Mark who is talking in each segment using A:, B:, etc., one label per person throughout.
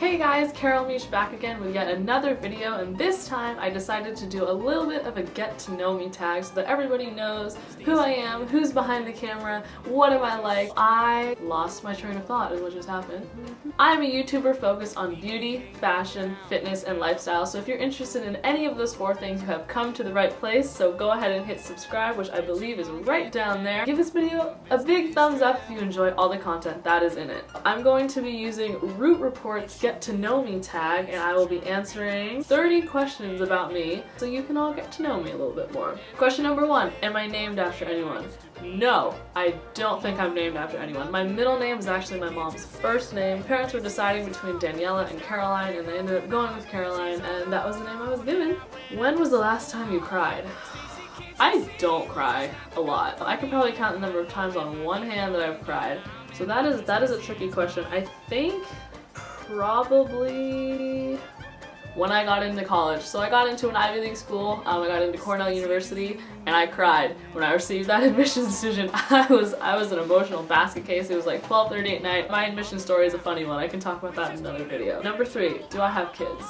A: Hey guys, Carol Mish back again with yet another video, and this time I decided to do a little bit of a get to know me tag so that everybody knows who I am, who's behind the camera, what am I like. I lost my train of thought is what just happened. I'm a YouTuber focused on beauty, fashion, fitness, and lifestyle, so if you're interested in any of those four things, you have come to the right place, so go ahead and hit subscribe, which I believe is right down there. Give this video a big thumbs up if you enjoy all the content that is in it. I'm going to be using Root Report's Get to Know Me tag, and I will be answering 30 questions about me so you can all get to know me a little bit more. Question number 1, am I named after anyone? No, I don't think I'm named after anyone. My middle name is actually my mom's first name. Parents were deciding between Daniela and Caroline, and they ended up going with Caroline, and that was the name I was given. When was the last time you cried? I don't cry a lot. I can probably count the number of times on one hand that I've cried. So that is a tricky question. I think probably when I got into college. So I got into an Ivy League school, I got into Cornell University, and I cried when I received that admissions decision. I was an emotional basket case. It was like 12:30 at night. My admission story is a funny one. I can talk about that in another video. Number 3, do I have kids?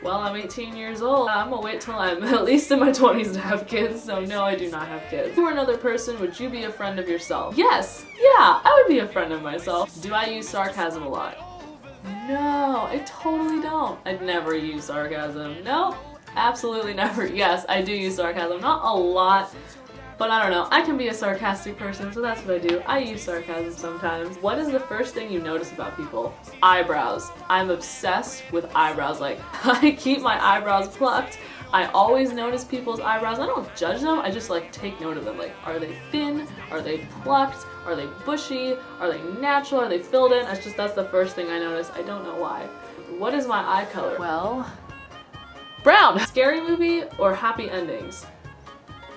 A: Well, I'm 18 years old. I'm gonna wait till I'm at least in my 20s to have kids, so no, I do not have kids. If you were another person, would you be a friend of yourself? Yes, yeah, I would be a friend of myself. Do I use sarcasm a lot? No, I totally don't. I'd never use sarcasm. No, absolutely never. Yes, I do use sarcasm. Not a lot, but I don't know. I can be a sarcastic person, so that's what I do. I use sarcasm sometimes. What is the first thing you notice about people? Eyebrows. I'm obsessed with eyebrows. Like, I keep my eyebrows plucked. I always notice people's eyebrows. I don't judge them, I just like take note of them. Like, are they thin? Are they plucked? Are they bushy? Are they natural? Are they filled in? That's the first thing I notice. I don't know why. What is my eye color? Well, brown. Scary movie or happy endings?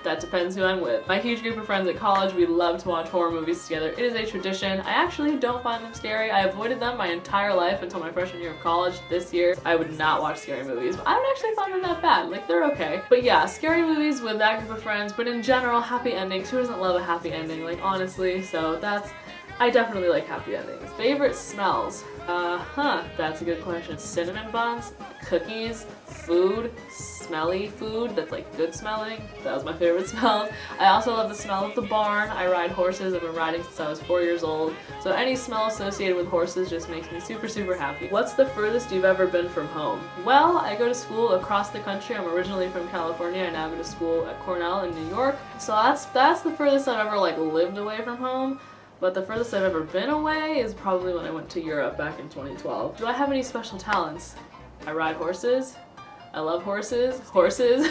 A: That depends who I'm with. My huge group of friends at college, we love to watch horror movies together. It is a tradition. I actually don't find them scary. I avoided them my entire life until my freshman year of college. This year, I would not watch scary movies. But I don't actually find them that bad. Like, they're okay. But yeah, scary movies with that group of friends, but in general, happy endings. Who doesn't love a happy ending? Like, honestly, so I definitely like happy endings. Favorite smells? That's a good question. Cinnamon buns, cookies, food, smelly food that's like good smelling. That was my favorite smell. I also love the smell of the barn. I ride horses. I've been riding since I was 4 years old. So any smell associated with horses just makes me super, super happy. What's the furthest you've ever been from home? Well, I go to school across the country. I'm originally from California. I now go to school at Cornell in New York. So that's the furthest I've ever like lived away from home. But the furthest I've ever been away is probably when I went to Europe back in 2012. Do I have any special talents? I ride horses. I love horses. Horses.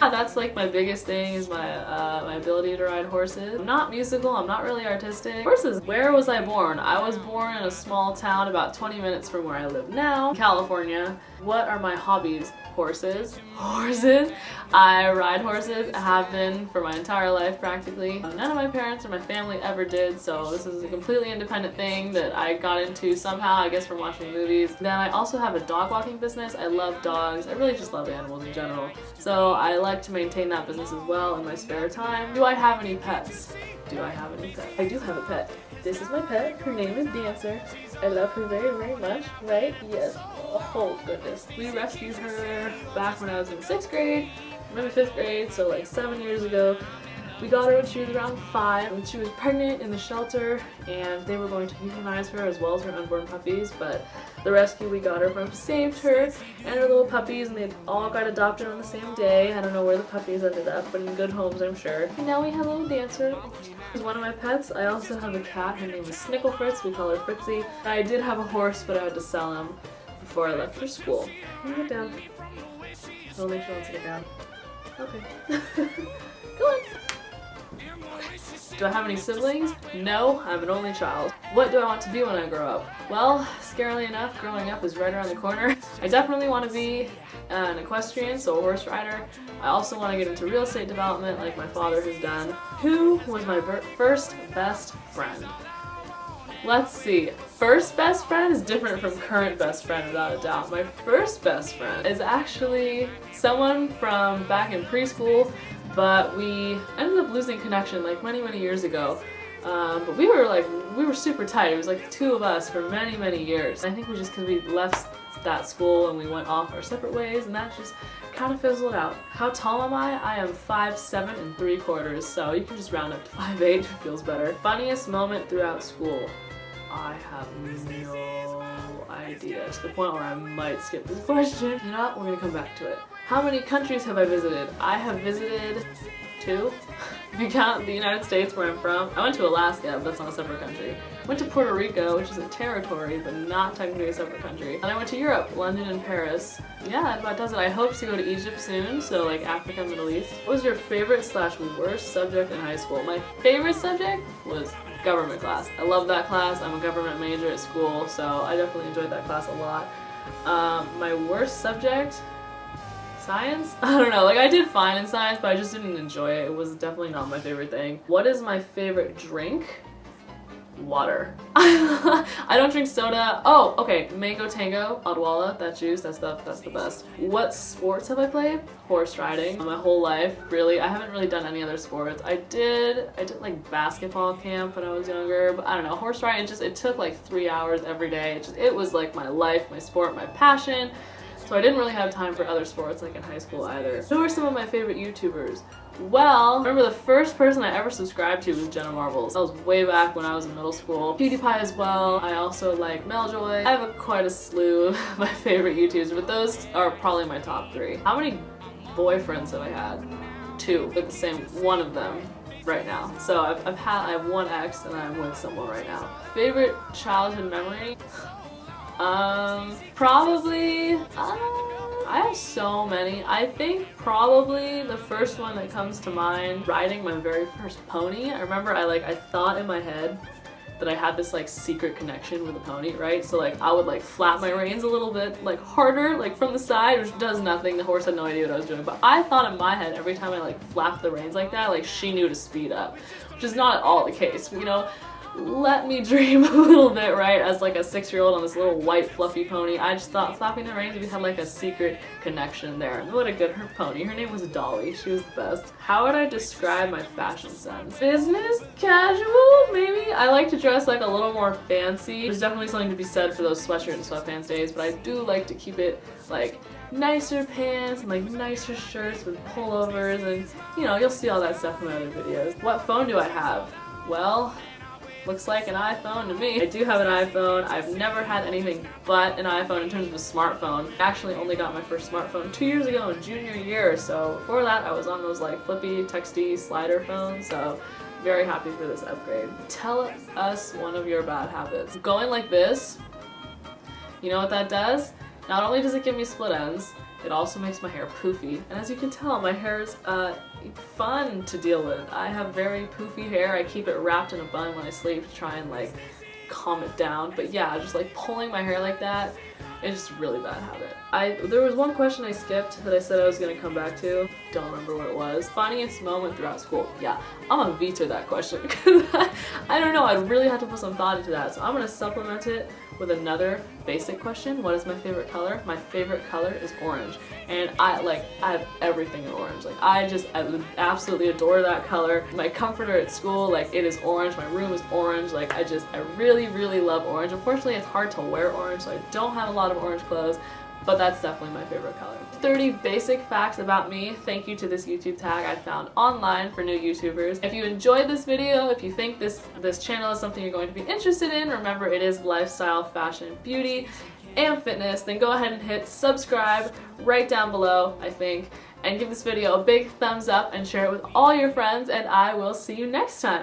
A: That's like my biggest thing is my ability to ride horses. I'm not musical, I'm not really artistic. Horses. Where was I born? I was born in a small town about 20 minutes from where I live now, California. What are my hobbies? Horses. I ride horses, have been for my entire life practically. None of my parents or my family ever did, so this is a completely independent thing that I got into somehow, I guess from watching movies. Then I also have a dog walking business. I love dogs. I really just love animals in general. So I like to maintain that business as well in my spare time. Do I have any pets? Do I have any pets? I do have a pet. This is my pet. Her name is Dancer. I love her very, very much, right? Yes. Oh goodness. We rescued her back when I was in 6th grade, maybe 5th grade, so like 7 years ago. We got her when she was around 5, and she was pregnant in the shelter, and they were going to euthanize her as well as her unborn puppies, but the rescue we got her from saved her and her little puppies, and they all got adopted on the same day. I don't know where the puppies ended up, but in good homes, I'm sure. And now we have a little Dancer. She's one of my pets. I also have a cat. Her name is Snickle Fritz. We call her Fritzy. I did have a horse, but I had to sell him before I left for school. Can you get down? I'll make sure to get down. Okay. Go on. Do I have any siblings? No, I'm an only child. What do I want to be when I grow up? Well, scarily enough, growing up is right around the corner. I definitely want to be an equestrian, so a horse rider. I also want to get into real estate development like my father has done. Who was my first best friend? Let's see. First best friend is different from current best friend without a doubt. My first best friend is actually someone from back in preschool, but we ended up losing connection like many, many years ago. But we were super tight. It was like the two of us for many, many years. I think we just, because we left that school and we went off our separate ways, and that just kind of fizzled out. How tall am I? I am 5'7" 3/4", so you can just round up to 5'8" if it feels better. Funniest moment throughout school? I have no idea, to the point where I might skip this question. You know what? We're gonna come back to it. How many countries have I visited? I have visited 2. If you count the United States, where I'm from. I went to Alaska, but that's not a separate country. Went to Puerto Rico, which is a territory, but not technically a separate country. And I went to Europe, London and Paris. Yeah, that about does it. I hope to go to Egypt soon, so like Africa, Middle East. What was your favorite / worst subject in high school? My favorite subject was government class. I love that class. I'm a government major at school, so I definitely enjoyed that class a lot. My worst subject? Science? I don't know, like I did fine in science, but I just didn't enjoy it. It was definitely not my favorite thing. What is my favorite drink? Water. I don't drink soda. Oh, okay, Mango Tango, Odwalla, that juice, that's the best. What sports have I played? Horse riding. My whole life, really. I haven't really done any other sports. I did like basketball camp when I was younger, but I don't know, horse riding, it took like 3 hours every day. It was like my life, my sport, my passion. So I didn't really have time for other sports like in high school either. Who are some of my favorite YouTubers? Well, I remember the first person I ever subscribed to was Jenna Marbles. That was way back when I was in middle school. PewDiePie as well. I also like Meljoy. I have quite a slew of my favorite YouTubers, but those are probably my top 3. How many boyfriends have I had? 2, with the same one of them right now. So I have one ex and I'm with someone right now. Favorite childhood memory? Probably, I have so many. I think probably the first one that comes to mind, riding my very first pony. I remember I thought in my head that I had this like secret connection with a pony, right? So like I would like flap my reins a little bit like harder, like from the side, which does nothing. The horse had no idea what I was doing, but I thought in my head every time I like flapped the reins like that, like she knew to speed up, which is not at all the case, but, you know. Let me dream a little bit, right? As like a 6-year-old on this little white fluffy pony, I just thought flapping the reins, we had like a secret connection there. What a good pony. Her name was Dolly. She was the best. How would I describe my fashion sense? Business casual, maybe? I like to dress like a little more fancy. There's definitely something to be said for those sweatshirt and sweatpants days, but I do like to keep it like nicer pants and like nicer shirts with pullovers, and you know, you'll see all that stuff in my other videos. What phone do I have? Well, looks like an iPhone to me. I do have an iPhone. I've never had anything but an iPhone in terms of a smartphone. I actually only got my first smartphone 2 years ago in junior year, so before that I was on those like flippy, texty slider phones, so very happy for this upgrade. Tell us one of your bad habits. Going like this, you know what that does? Not only does it give me split ends, it also makes my hair poofy. And as you can tell, my hair is fun to deal with. I have very poofy hair. I keep it wrapped in a bun when I sleep to try and like calm it down. But yeah, just like pulling my hair like that, it's just a really bad habit. There was one question I skipped that I said I was gonna come back to. Don't remember what it was. Funniest moment throughout school. Yeah, I'm gonna veto that question because I don't know, I really had to put some thought into that. So I'm gonna supplement it with another basic question. What is my favorite color? My favorite color is orange. And I have everything in orange. Like I absolutely adore that color. My comforter at school, like it is orange. My room is orange. Like I really, really love orange. Unfortunately, it's hard to wear orange, so I don't have a lot of orange clothes, but that's definitely my favorite color. 30 basic facts about me. Thank you to this YouTube tag I found online for new YouTubers. If you enjoyed this video, if you think this channel is something you're going to be interested in, remember it is lifestyle, fashion, beauty, and fitness, then go ahead and hit subscribe right down below, I think, and give this video a big thumbs up and share it with all your friends, and I will see you next time.